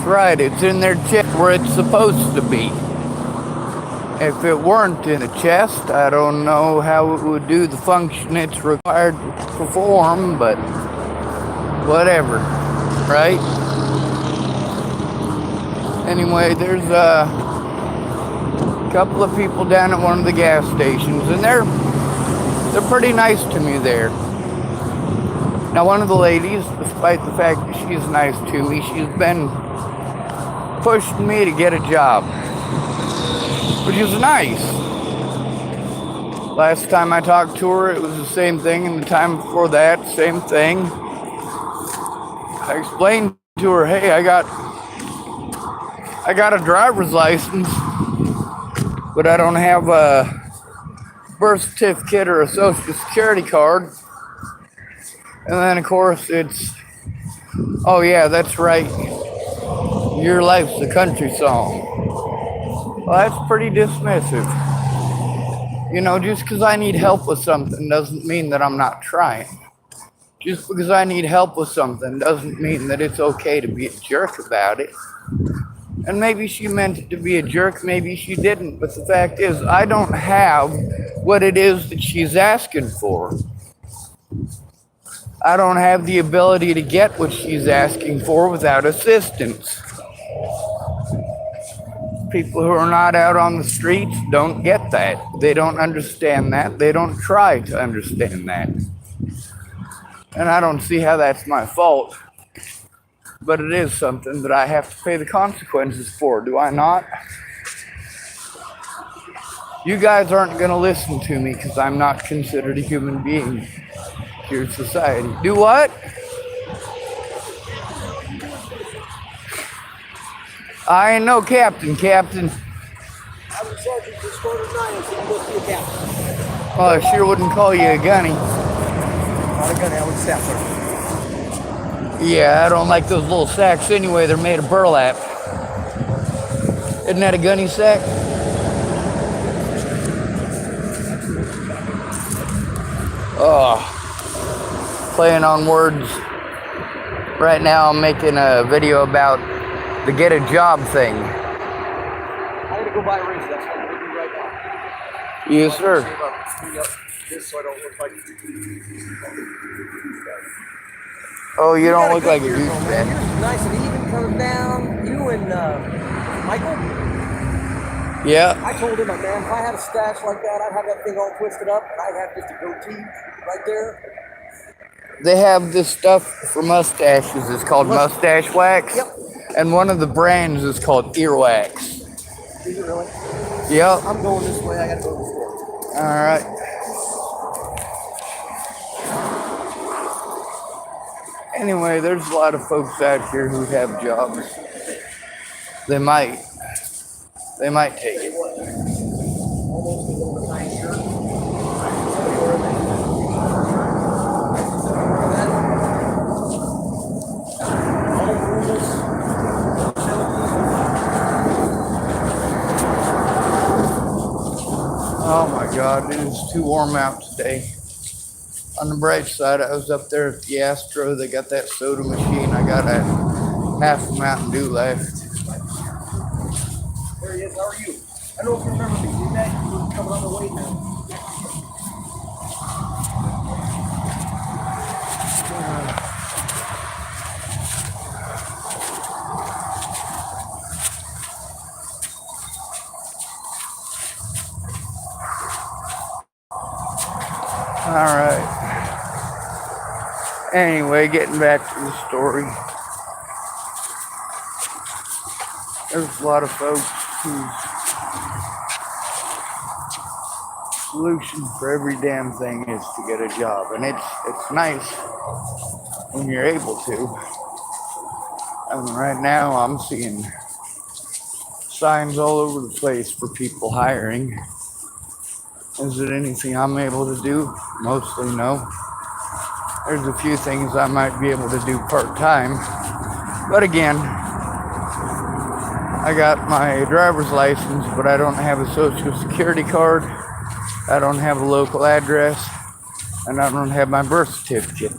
right, it's in their chest where it's supposed to be. If it weren't in the chest, I don't know how it would do the function it's required to perform, but whatever, right? Anyway, there's a couple of people down at one of the gas stations, and they're pretty nice to me there. Now, one of the ladies, despite the fact that she's nice to me, she's been pushing me to get a job, which is nice. Last time I talked to her, it was the same thing, and the time before that, same thing. I explained to her, hey, I got a driver's license, but I don't have a birth certificate or a social security card. And then, of course, it's, oh yeah, that's right, your life's a country song. Well, that's pretty dismissive. You know, just because I need help with something doesn't mean that I'm not trying. Just because I need help with something doesn't mean that it's okay to be a jerk about it. And maybe she meant it to be a jerk, maybe she didn't. But the fact is, I don't have what it is that she's asking for. I don't have the ability to get what she's asking for without assistance. People who are not out on the streets don't get that. They don't understand that. They don't try to understand that. And I don't see how that's my fault. But it is something that I have to pay the consequences for, do I not? You guys aren't going to listen to me because I'm not considered a human being here in society. Do what? I ain't no captain. I'm a sergeant for Squadron 9, so I'm supposed to be a captain. Well, I sure wouldn't call you a gunny. Not a gunny, I would staff sergeant. Yeah, I don't like those little sacks anyway. They're made of burlap. Isn't that a gunny sack? Oh, playing on words. Right now I'm making a video about the get a job thing. I'm going to go buy a razor. That's what I'm going to do right now. Yes, sir. This so I don't look like Oh, you don't look like a douchebag. Man. Yours is nice and even, comes down. You and Michael? Yeah. I told him, man, if I had a stash like that, I'd have that thing all twisted up, and I'd have just a goatee right there. They have this stuff for mustaches. It's called mustache wax. Yep. And one of the brands is called earwax. Is it really? Yep. I'm going this way. I got to go this way. All right. Anyway, there's a lot of folks out here who have jobs. They might take it. Oh my God, it is too warm out today. On the bright side, I was up there at the Astro. They got that soda machine. I got a half a Mountain Dew left. There he is. How are you? I don't know if you remember me. You met. You were coming on the way now. All right. Anyway, getting back to the story. There's a lot of folks whose solution for every damn thing is to get a job. And it's nice when you're able to. I mean, right now I'm seeing signs all over the place for people hiring. Is it anything I'm able to do? Mostly no. There's a few things I might be able to do part-time. But again, I got my driver's license, but I don't have a social security card. I don't have a local address. And I don't have my birth certificate.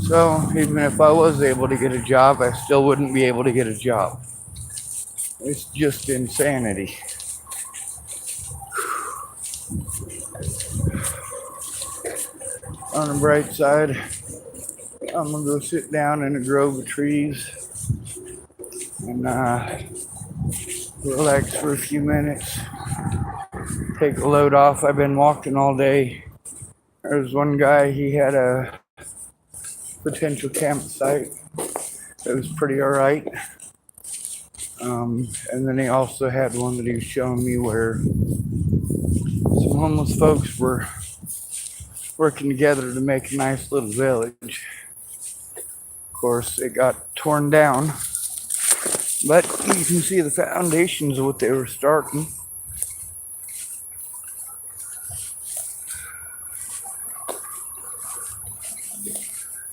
So even if I was able to get a job, I still wouldn't be able to get a job. It's just insanity. On the bright side, I'm gonna go sit down in a grove of trees and relax for a few minutes, take a load off. I've been walking all day. There's one guy, he had a potential campsite that was pretty alright. And then he also had one that he was showing me where some homeless folks were working together to make a nice little village. Of course, it got torn down, but you can see the foundations of what they were starting.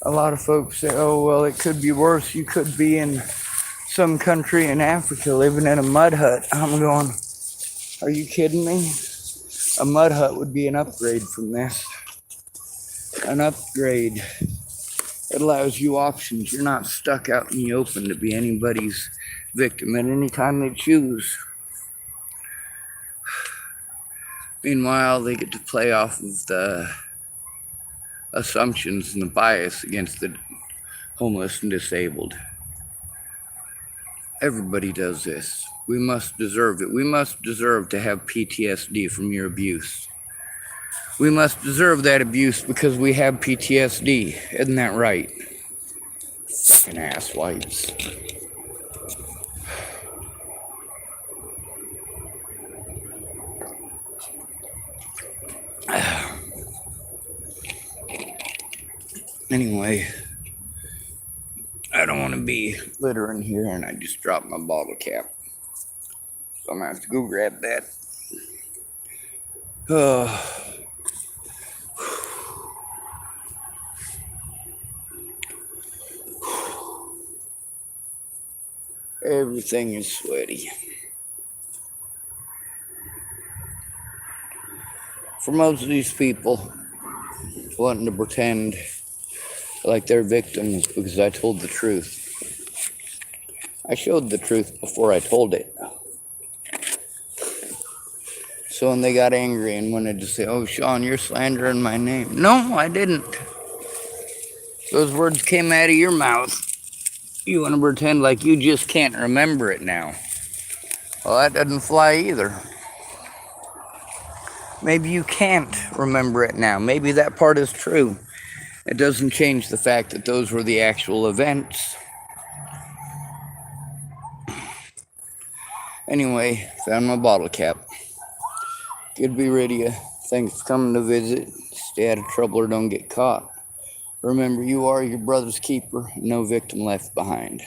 A lot of folks say, oh, well, it could be worse. You could be in some country in Africa living in a mud hut. I'm going, are you kidding me? A mud hut would be an upgrade from this. An upgrade. It allows you options. You're not stuck out in the open to be anybody's victim at any time they choose. Meanwhile, they get to play off of the assumptions and the bias against the homeless and disabled. Everybody does this. We must deserve it. We must deserve to have PTSD from your abuse. We must deserve that abuse because we have PTSD. Isn't that right? Fucking asswipes. Anyway, I don't want to be littering here, and I just dropped my bottle cap. So I'm going to have to go grab that. Everything is sweaty. For most of these people wanting to pretend like they're victims because I told the truth. I showed the truth before I told it. So when they got angry and wanted to say, oh, Sean, you're slandering my name. No, I didn't. Those words came out of your mouth. You want to pretend like you just can't remember it now. Well, that doesn't fly either. Maybe you can't remember it now. Maybe that part is true. It doesn't change the fact that those were the actual events. Anyway, found my bottle cap. Good to be rid of you. Thanks for coming to visit. Stay out of trouble or don't get caught. Remember, you are your brother's keeper. No victim left behind.